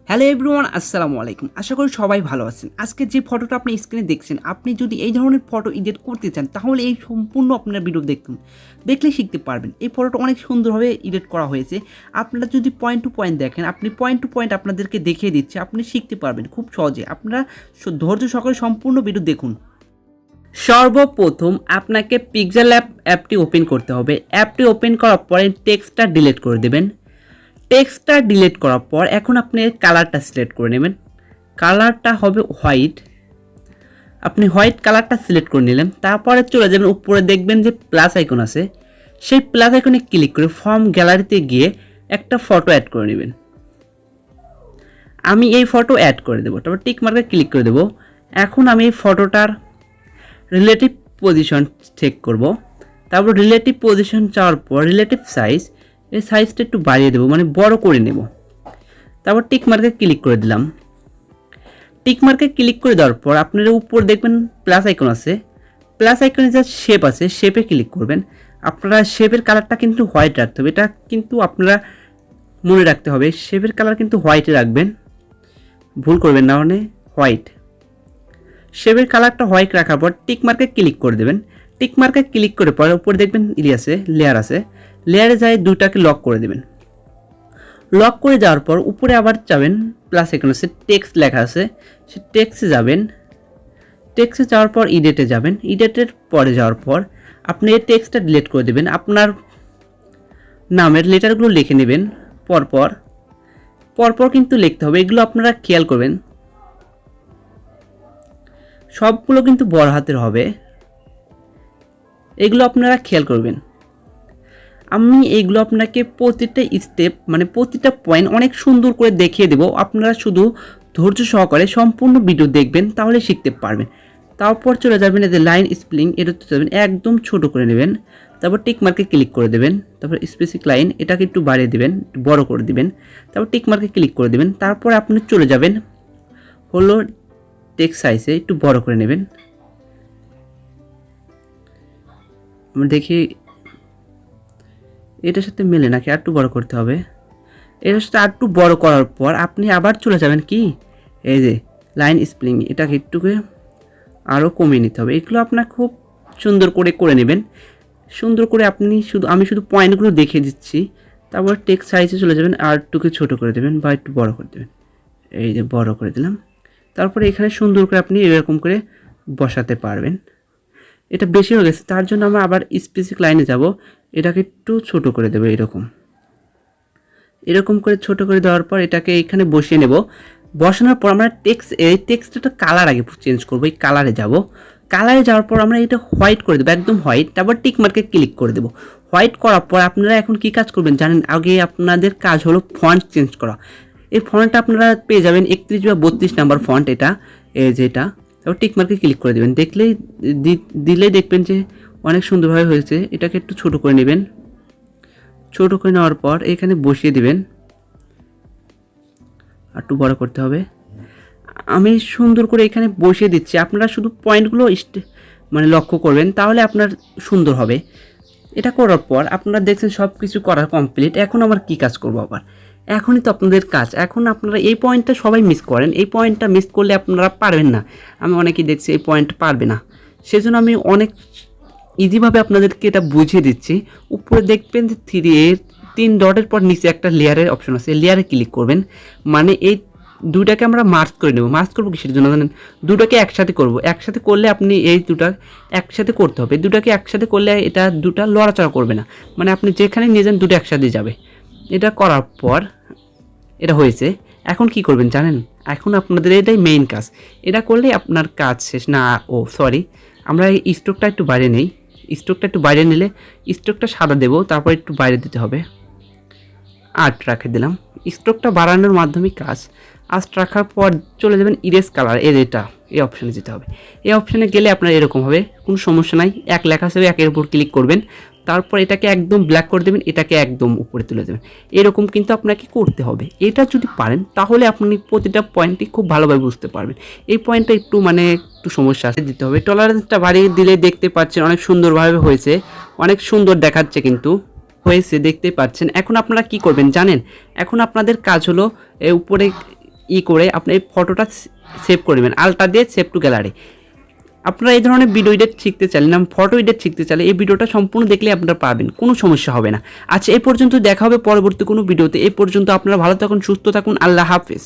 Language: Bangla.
হ্যালো এভরিওয়ান, আসসালামু আলাইকুম। আশা করি সবাই ভালো আছেন। আজকে যে ফটোটা আপনি স্ক্রিনে দেখছেন, আপনি যদি এই ধরনের ফটো এডিট করতে চান তাহলে এই সম্পূর্ণ আপনার ভিডিও দেখুন, দেখলে শিখতে পারবেন। এই ফটোটা অনেক সুন্দরভাবে এডিট করা হয়েছে। আপনারা যদি পয়েন্ট টু পয়েন্ট দেখেন, আপনি পয়েন্ট টু পয়েন্ট আপনাদেরকে দেখিয়ে দিচ্ছে, আপনি শিখতে পারবেন খুব সহজে। আপনারা ধৈর্য সহকারে সম্পূর্ণ ভিডিও দেখুন। সর্বপ্রথম আপনাকে পিক্সেল অ্যাপটি ওপেন করতে হবে। অ্যাপটি ওপেন করার পরে টেক্সটটা ডিলিট করে দেবেন। টেক্সটটা ডিলিট করার পর এখন আপনি কালারটা সিলেক্ট করে নেবেন। কালারটা হবে হোয়াইট। আপনি হোয়াইট কালারটা সিলেক্ট করে নিলেন। তারপরে চলে যাবেন, উপরে দেখবেন যে প্লাস আইকন আছে, সেই প্লাস আইকনে ক্লিক করে ফর্ম গ্যালারিতে গিয়ে একটা ফটো অ্যাড করে নেবেন। আমি এই ফটো অ্যাড করে দেবো, তারপর টিক মার্কে ক্লিক করে দেবো। এখন আমি এই ফটোটার রিলেটিভ পজিশন চেক করব। তারপর রিলেটিভ পজিশন যাওয়ার পর রিলেটিভ সাইজ, এই সাইজটা একটু বাড়িয়ে দেবো, মানে বড় করে নেব। তারপর টিক মার্কে ক্লিক করে দিলাম। টিক মার্কে ক্লিক করে দেওয়ার পর আপনারা উপর দেখবেন প্লাস আইকন আছে, প্লাস আইকনে যা শেপ আছে শেপে ক্লিক করবেন। আপনারা শেপের কালারটা কিন্তু হোয়াইট রাখতে হবে, এটা কিন্তু আপনারা মনে রাখতে হবে। শেপের কালার কিন্তু হোয়াইটে রাখবেন, ভুল করবেন না, মানে হোয়াইট। শেপের কালারটা হোয়াইট রাখার পর টিক মার্কে ক্লিক করে দেবেন। টিক মার্কে ক্লিক করে পরে উপরে দেখবেন লেয়ার আছে, লেয়ারে যায় দুটাকে লক করে দেবেন। লক করে যাওয়ার পর উপরে আবার যাবেন, প্লাস এখানে আছে টেক্সট লেখা আছে, সে টেক্সটে যাবেন। টেক্সটে যাওয়ার পর ইডিটে যাবেন। ইডিটের পরে যাওয়ার পর আপনি এই টেক্সটটা ডিলিট করে দেবেন। আপনার নামের লেটারগুলো লিখে নেবেন পরপর পরপর কিন্তু লিখতে হবে, এগুলো আপনারা খেয়াল করবেন। সবগুলো কিন্তু বড় হাতের হবে, এগুলো আপনারা খেয়াল করবেন। আমি এইগুলো আপনাকে প্রতিটা স্টেপ, মানে প্রতিটা পয়েন্ট অনেক সুন্দর করে দেখিয়ে দেব। আপনারা শুধু ধৈর্য সহকারে সম্পূর্ণ ভিডিও দেখবেন, তাহলে শিখতে পারবেন। তারপর চলে যাবেন এই যে লাইন স্প্লিং, এটাতে যাবেন, একদম ছোট করে নেবেন। তারপর টিক মার্কে ক্লিক করে দেবেন। তারপর স্পেসিফিক লাইন, এটাকে একটু বাড়িয়ে দেবেন, একটু বড় করে দিবেন। তারপর টিক মার্কে ক্লিক করে দেবেন। তারপর আপনি চলে যাবেন হলো টেক্সট সাইজে, একটু বড় করে নেবেন। আমরা দেখি এটার সাথে মেলে নাকি, আর একটু বড় করতে হবে। এটার সাথে আর একটু বড় করার পর আপনি আবার চলে যাবেন কি এই যে লাইন স্প্লিং, এটাকে একটু আরও কমিয়ে নিতে হবে। এগুলো আপনার খুব সুন্দর করে করে নেবেন। সুন্দর করে আমি শুধু পয়েন্টগুলো দেখিয়ে দিচ্ছি। তারপর টেক্সট সাইজে চলে যাবেন, আর একটুকে ছোটো করে দেবেন বা একটু বড় করে দেবেন। এই যে বড় করে দিলাম। তারপরে এখানে সুন্দর করে আপনি এরকম করে বসাতে পারবেন। এটা বেশি হয়ে গেছে, তার জন্য আমরা আবার স্পেসিফিক লাইনে যাব, এটাকে একটু ছোট করে দেবো। এরকম করে ছোট করে দেওয়ার পর এটাকে এখানে বসিয়ে নেব। বসানোর পর আমরা এই টেক্সটটা কালার আগে চেঞ্জ করবো। এই কালারে যাব, কালারে যাওয়ার পর আমরা এটা হোয়াইট করে দেবো, একদম হোয়াইট। তারপর টিক মার্কে ক্লিক করে দেবো। হোয়াইট করার পর আপনারা এখন কি কাজ করবেন জানেন? আগে আপনাদের কাজ হলো ফন্ট চেঞ্জ করা। এই ফন্টটা আপনারা পেয়ে যাবেন 31 বা 32 নাম্বার ফন্ট, এটা এই যেটা। তারপর টিক মার্কে ক্লিক করে দেবেন। দিলেই দেখবেন যে অনেক সুন্দরভাবে হয়েছে। এটাকে একটু ছোট করে নেবেন। ছোট করে নেওয়ার পর এখানে বসিয়ে দিবেন, আর একটু বড় করতে হবে। আমি সুন্দর করে এখানে বসিয়ে দিচ্ছি, আপনারা শুধু পয়েন্টগুলো মানে লক্ষ্য করবেন, তাহলে আপনার সুন্দর হবে। এটা করার পর আপনারা দেখছেন সব কিছু করা কমপ্লিট। এখন আমার কি কাজ করব আবার? এখনই তো আপনাদের কাজ। এখন আপনারা এই পয়েন্টটা সবাই মিস করেন, এই পয়েন্টটা মিস করলে আপনারা পারবেন না। আমি অনেকেই দেখছি এই পয়েন্ট পারবে না, সেজন্য আমি অনেক ইজিভাবে আপনাদেরকে এটা বুঝিয়ে দিচ্ছি। উপরে দেখবেন যে 3 ডটের পর নিচে একটা লেয়ারের অপশন আছে, লেয়ারে ক্লিক করবেন। মানে এই দুটাকে আমরা মার্জ করে নেব। মার্জ করবো কিসের জন্য জানেন? দুটাকে একসাথে করব। একসাথে করলে আপনি এই দুটা একসাথে করতে হবে। দুটাকে একসাথে করলে এটা দুটা লড়াচড়া করবে না, মানে আপনি যেখানে নিয়ে যান দুটো একসাথে যাবে। এটা করার পর এটা হয়েছে। এখন কি করবেন জানেন? এখন আপনাদের এটাই মেইন কাজ। এটা করলে আপনার কাজ শেষ না। সরি, আমরা এই স্ট্রোকটা একটু বাইরে নেই। স্ট্রোকটা একটু বাইরে নিলে স্ট্রোকটা সাদা দেবো, তারপর একটু বাইরে দিতে হবে। 8 রাখে দিলাম। স্ট্রোকটা বাড়ানোর মাধ্যমে কাজ। 8 রাখার পর চলে যাবেন ইরেজ কালার, এই অপশানে যেতে হবে। এই অপশানে গেলে আপনার এরকম হবে, কোনো সমস্যা নাই। এক লেখা হিসেবে একের উপর ক্লিক করবেন, তারপর এটাকে একদম ব্ল্যাক করে দেবেন, এটাকে একদম উপরে তুলে দেবেন। এরকম কিন্তু আপনাকে করতে হবে। এটা যদি পারেন তাহলে আপনি প্রতিটা পয়েন্টই খুব ভালোভাবে বুঝতে পারবেন। এই পয়েন্টটা একটু সমস্যা আছে, দিতে হবে। টলারেন্সটা বাড়িয়ে দিলে দেখতে পাচ্ছেন অনেক সুন্দরভাবে হয়েছে, অনেক সুন্দর দেখাচ্ছে কিন্তু হয়েছে, দেখতে পাচ্ছেন। এখন আপনারা কি করবেন জানেন? এখন আপনাদের কাজ হলো উপরে করে আপনি এই ফটোটা সেভ করে নেবেন, আলটা দিয়ে সেভ টু গ্যালারি। আপনারা এই ধরনের ভিডিও এডিট শিখতে চাইলে না ফটো এডিট শিখতে চাইলে এই ভিডিওটা সম্পূর্ণ দেখলে আপনারা পাবেন, কোনো সমস্যা হবে না। আচ্ছা, এই পর্যন্ত দেখা হবে পরবর্তী কোনো ভিডিওতে। এই পর্যন্ত আপনারা ভালো থাকুন, সুস্থ থাকুন, আল্লাহ হাফেজ।